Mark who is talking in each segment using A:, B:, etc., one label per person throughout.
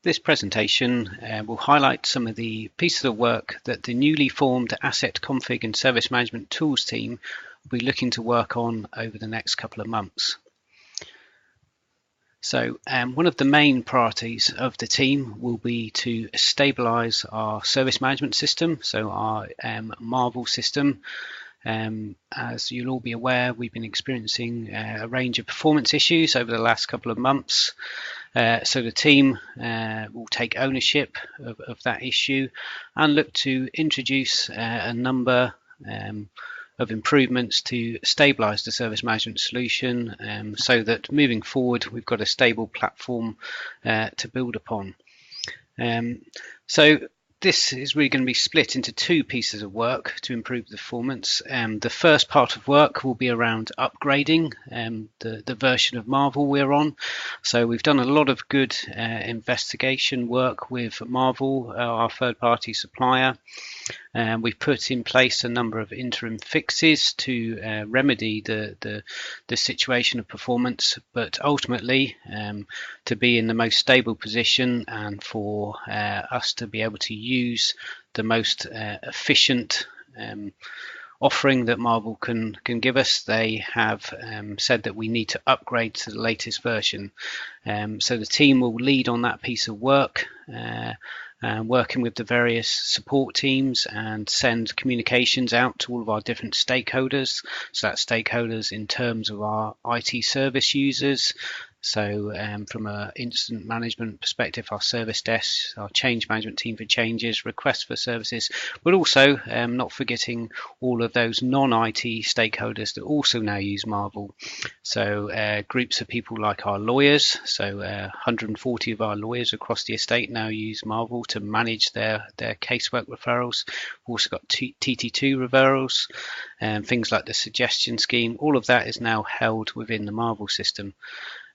A: This presentation will highlight some of the pieces of work that the newly formed Asset Config and Service Management Tools team will be looking to work on over the next couple of months. So one of the main priorities of the team will be to stabilize our service management system, so our Marvel system. As you'll all be aware, we've been experiencing a range of performance issues over the last couple of months. So the team will take ownership of that issue and look to introduce a number of improvements to stabilize the service management solution so that moving forward we've got a stable platform to build upon. So this is really going to be split into two pieces of work to improve the performance. The first part of work will be around upgrading the version of Marvel we're on. So we've done a lot of good investigation work with Marvel, our third-party supplier. We've put in place a number of interim fixes to remedy the situation of performance, but ultimately to be in the most stable position and for us to be able to use the most efficient offering that Marvel can give us. They have said that we need to upgrade to the latest version. So the team will lead on that piece of work, working with the various support teams and send communications out to all of our different stakeholders. So that's stakeholders in terms of our IT service users. So from an incident management perspective, our service desks, our change management team for changes, requests for services, but also not forgetting all of those non-IT stakeholders that also now use Marvel. So groups of people like our lawyers, so 140 of our lawyers across the estate now use Marvel to manage their casework referrals. We've also got TT2 referrals and things like the suggestion scheme. All of that is now held within the Marvel system.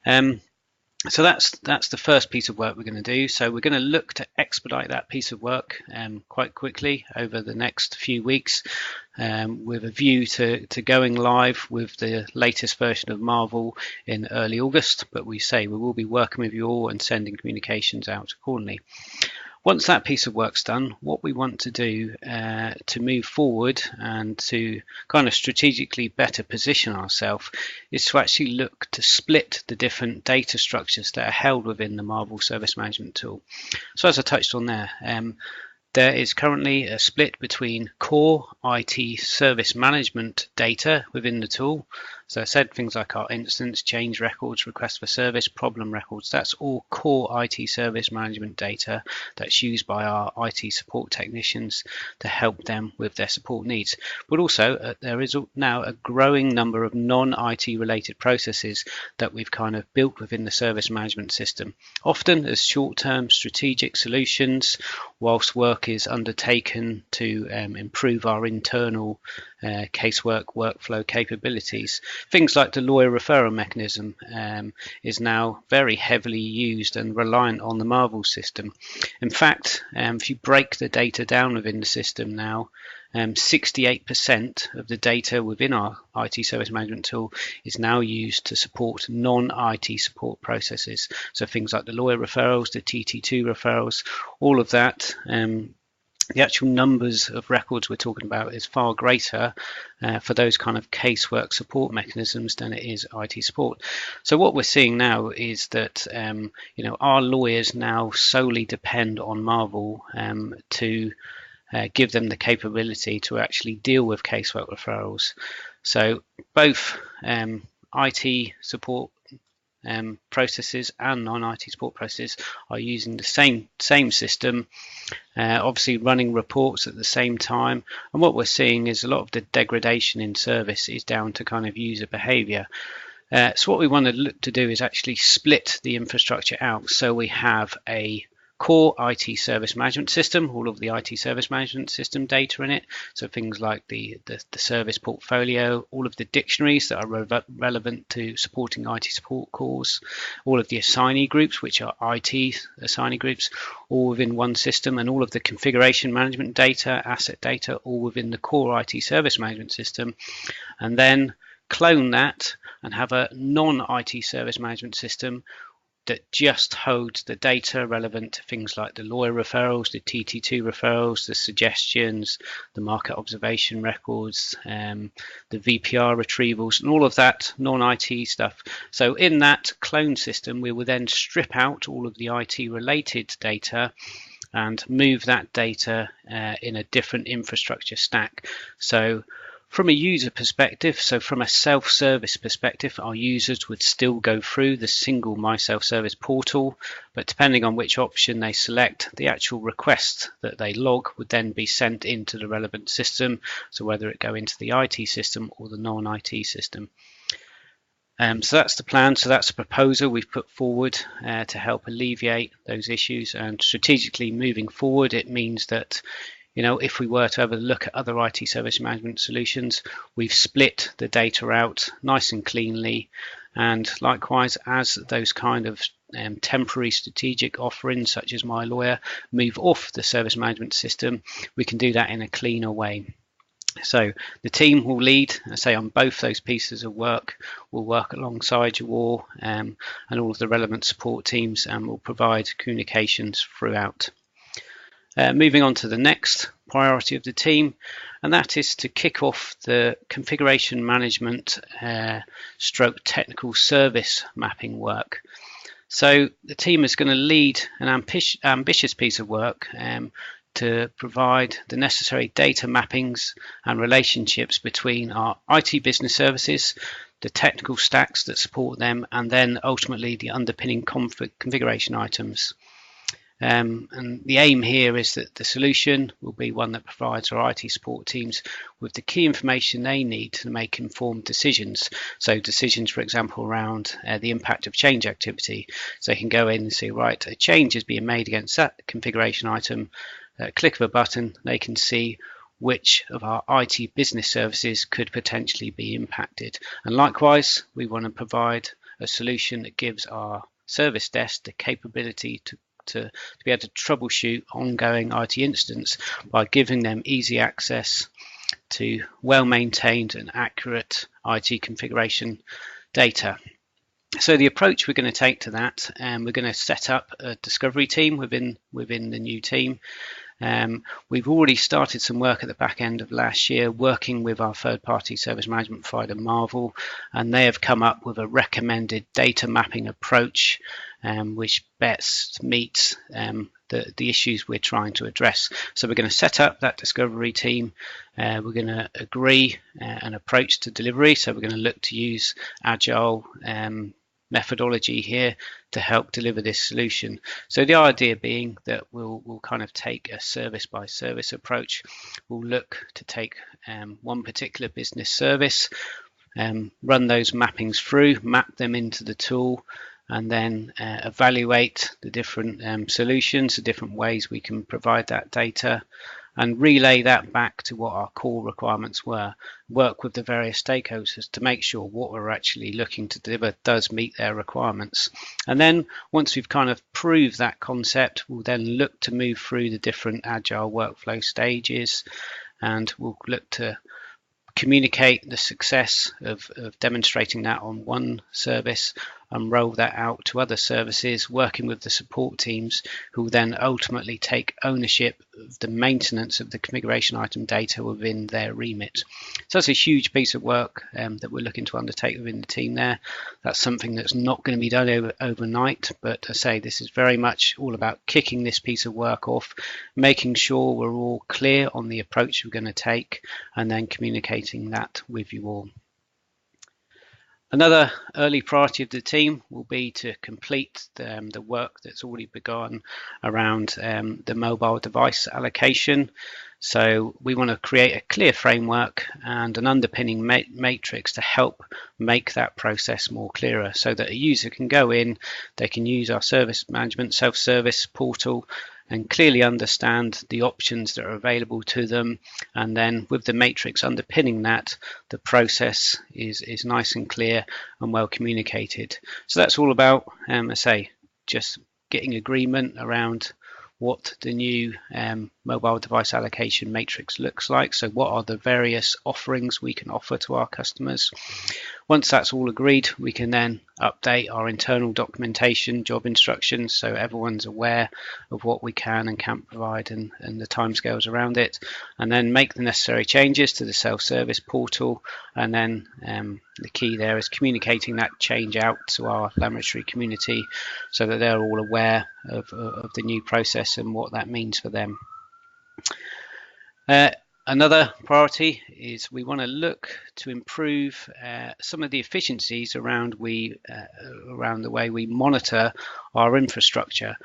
A: So that's the first piece of work we're going to do. So we're going to look to expedite that piece of work quite quickly over the next few weeks with a view to going live with the latest version of Marvel in early August. But we say we will be working with you all and sending communications out accordingly. Once that piece of work's done, what we want to do to move forward and to kind of strategically better position ourselves is to actually look to split the different data structures that are held within the Marvel Service Management tool. So as I touched on there, there is currently a split between core IT service management data within the tool. So I said things like our instance, change records, request for service, problem records. That's all core IT service management data that's used by our IT support technicians to help them with their support needs. But also there is now a growing number of non-IT related processes that we've kind of built within the service management system, often as short-term strategic solutions whilst work is undertaken to improve our internal casework workflow capabilities. Things like the lawyer referral mechanism is now very heavily used and reliant on the Marvel system. In fact, if you break the data down within the system now, 68% of the data within our IT service management tool is now used to support non-IT support processes. So things like the lawyer referrals, the TT2 referrals, all of that. The actual numbers of records we're talking about is far greater for those kind of casework support mechanisms than it is IT support. So what we're seeing now is that our lawyers now solely depend on Marvel to give them the capability to actually deal with casework referrals. So both IT support processes and non-IT support processes are using the same system, obviously running reports at the same time. And what we're seeing is a lot of the degradation in service is down to kind of user behavior. So what we want to look to do is actually split the infrastructure out. So we have a core IT service management system, all of the IT service management system data in it. So things like the service portfolio, all of the dictionaries that are relevant to supporting IT support calls, all of the assignee groups, which are IT assignee groups, all within one system, and all of the configuration management data, asset data, all within the core IT service management system. And then clone that and have a non-IT service management system that just holds the data relevant to things like the lawyer referrals, the TT2 referrals, the suggestions, the market observation records, the VPR retrievals, and all of that non-IT stuff. So in that clone system, we will then strip out all of the IT related data and move that data in a different infrastructure stack. So from a user perspective, so from a self-service perspective, our users would still go through the single My Self-Service portal, but depending on which option they select, the actual request that they log would then be sent into the relevant system, so whether it go into the IT system or the non-IT system. So that's the plan. So that's a proposal we've put forward to help alleviate those issues. And strategically moving forward, it means that, you know, if we were to ever look at other IT service management solutions, we've split the data out nice and cleanly. And likewise, as those kind of temporary strategic offerings, such as My Lawyer, move off the service management system, we can do that in a cleaner way. So the team will lead, I say, on both those pieces of work. We'll work alongside you all and all of the relevant support teams, and will provide communications throughout. Moving on to the next priority of the team, and that is to kick off the configuration management stroke technical service mapping work. So the team is going to lead an ambitious piece of work to provide the necessary data mappings and relationships between our IT business services, the technical stacks that support them, and then ultimately the underpinning configuration items. And the aim here is that the solution will be one that provides our IT support teams with the key information they need to make informed decisions. So decisions, for example, around the impact of change activity. So they can go in and see, right, a change is being made against that configuration item. Click of a button, they can see which of our IT business services could potentially be impacted. And likewise, we want to provide a solution that gives our service desk the capability to be able to troubleshoot ongoing IT incidents by giving them easy access to well-maintained and accurate IT configuration data. So the approach we're going to take to that, we're going to set up a discovery team within the new team. We've already started some work at the back end of last year working with our third-party service management provider Marvel, and they have come up with a recommended data mapping approach which best meets the issues we're trying to address. So we're going to set up that discovery team. We're going to agree an approach to delivery. So we're going to look to use agile methodology here to help deliver this solution. So the idea being that we'll kind of take a service by service approach. We'll look to take one particular business service, run those mappings through, map them into the tool, and then evaluate the different solutions, the different ways we can provide that data, and relay that back to what our core requirements were. Work with the various stakeholders to make sure what we're actually looking to deliver does meet their requirements. And then once we've kind of proved that concept, we'll then look to move through the different agile workflow stages, and we'll look to communicate the success of demonstrating that on one service and roll that out to other services, working with the support teams who will then ultimately take ownership of the maintenance of the configuration item data within their remit. So that's a huge piece of work that we're looking to undertake within the team there. That's something that's not going to be done overnight, but I say this is very much all about kicking this piece of work off, making sure we're all clear on the approach we're going to take, and then communicating that with you all. Another early priority of the team will be to complete the work that's already begun around the mobile device allocation. So we want to create a clear framework and an underpinning matrix to help make that process more clearer, so that a user can go in, they can use our service management self-service portal and clearly understand the options that are available to them, and then with the matrix underpinning that, the process is nice and clear and well communicated. So that's all about, I say, just getting agreement around what the new mobile device allocation matrix looks like. So what are the various offerings we can offer to our customers? Once that's all agreed, we can then update our internal documentation, job instructions, so everyone's aware of what we can and can't provide and the timescales around it, and then make the necessary changes to the self-service portal. And then the key there is communicating that change out to our laboratory community so that they're all aware of the new process and what that means for them. Another priority is we want to look to improve some of the efficiencies around the way we monitor our infrastructure.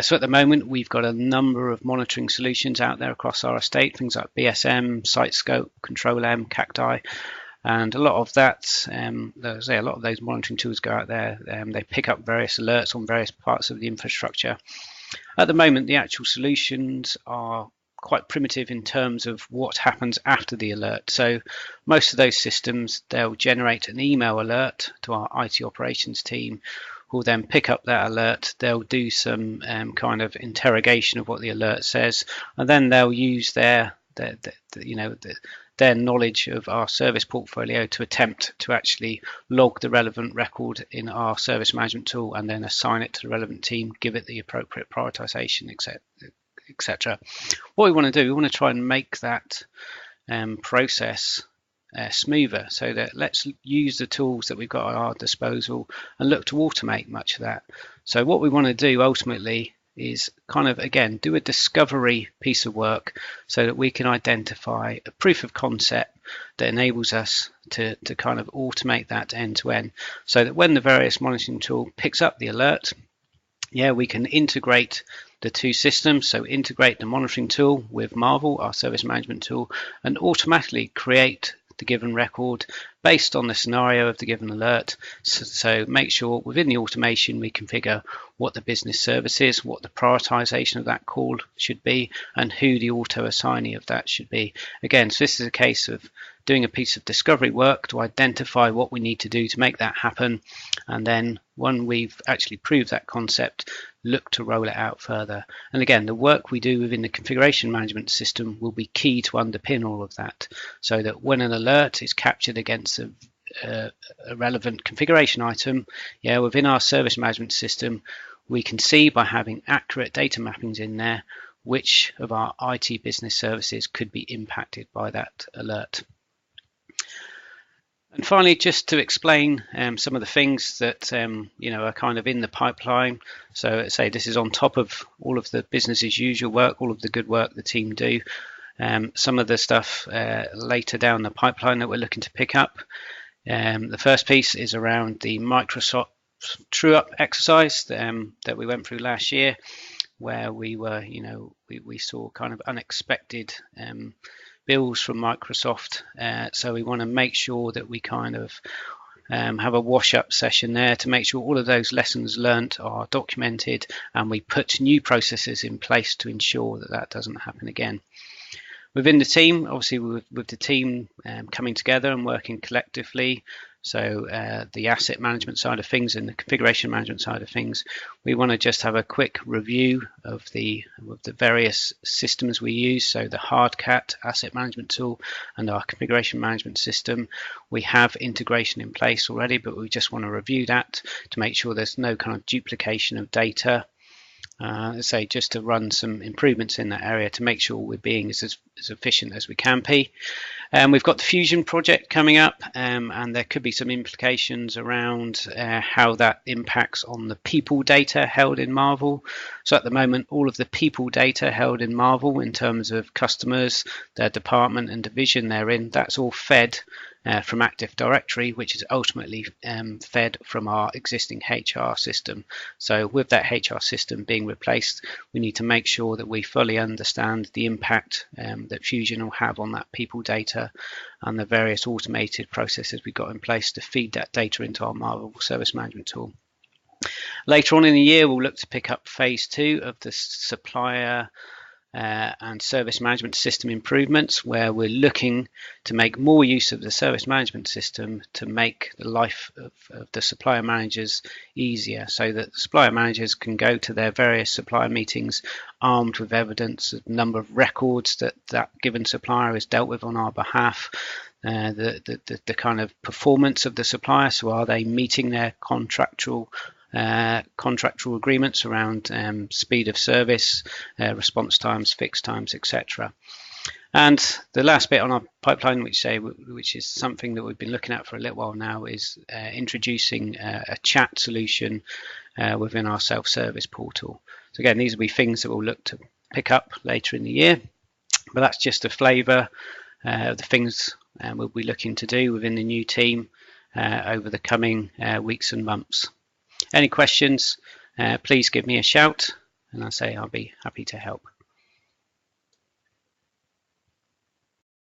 A: So at the moment we've got a number of monitoring solutions out there across our estate, things like BSM, SiteScope, Control-M, Cacti, and a lot of that, a lot of those monitoring tools go out there. They pick up various alerts on various parts of the infrastructure. At the moment, the actual solutions are quite primitive in terms of what happens after the alert. So most of those systems, they'll generate an email alert to our IT operations team, who will then pick up that alert. They'll do some kind of interrogation of what the alert says, and then they'll use their knowledge of our service portfolio to attempt to actually log the relevant record in our service management tool and then assign it to the relevant team, give it the appropriate prioritization, etc. What we want to do, we want to try and make that process smoother, so that let's use the tools that we've got at our disposal and look to automate much of that. So what we want to do ultimately is kind of, again, do a discovery piece of work so that we can identify a proof of concept that enables us to kind of automate that end to end, so that when the various monitoring tool picks up the alert, we can integrate the two systems, so integrate the monitoring tool with Marvel, our service management tool, and automatically create the given record based on the scenario of the given alert. So make sure within the automation we configure what the business service is, what the prioritization of that call should be, and who the auto assignee of that should be. Again, so this is a case of doing a piece of discovery work to identify what we need to do to make that happen, and then when we've actually proved that concept, look to roll it out further. And again, the work we do within the configuration management system will be key to underpin all of that, so that when an alert is captured against a relevant configuration item, within our service management system, we can see by having accurate data mappings in there which of our IT business services could be impacted by that alert. And finally, just to explain some of the things that are kind of in the pipeline. So let's say this is on top of all of the business as usual work, all of the good work the team do. Some of the stuff later down the pipeline that we're looking to pick up. The first piece is around the Microsoft true-up exercise that we went through last year, where we were, we saw kind of unexpected bills from Microsoft, so we want to make sure that we kind of have a wash-up session there to make sure all of those lessons learnt are documented, and we put new processes in place to ensure that that doesn't happen again. Within the team, obviously with the team coming together and working collectively, so the asset management side of things and the configuration management side of things, we want to just have a quick review of the various systems we use. So the Hardcat asset management tool and our configuration management system, we have integration in place already, but we just want to review that to make sure there's no kind of duplication of data. Let's say just to run some improvements in that area to make sure we're being as efficient as we can be. We've got the Fusion project coming up, and there could be some implications around how that impacts on the people data held in Marvel. So at the moment, all of the people data held in Marvel in terms of customers, their department and division they're in, that's all fed from Active Directory, which is ultimately fed from our existing HR system. So with that HR system being replaced, we need to make sure that we fully understand the impact that Fusion will have on that people data and the various automated processes we've got in place to feed that data into our Marvel Service Management tool. Later on in the year, we'll look to pick up phase 2 of the supplier and service management system improvements, where we're looking to make more use of the service management system to make the life of the supplier managers easier, so that the supplier managers can go to their various supplier meetings armed with evidence of the number of records that given supplier has dealt with on our behalf. the kind of performance of the supplier. So are they meeting their contractual agreements around speed of service, response times, fixed times, etc. And the last bit on our pipeline, which is something that we've been looking at for a little while now, is introducing a chat solution within our self-service portal. So again, these will be things that we'll look to pick up later in the year, but that's just a flavour of the things we'll be looking to do within the new team over the coming weeks and months. Any questions, please give me a shout, and I'll be happy to help.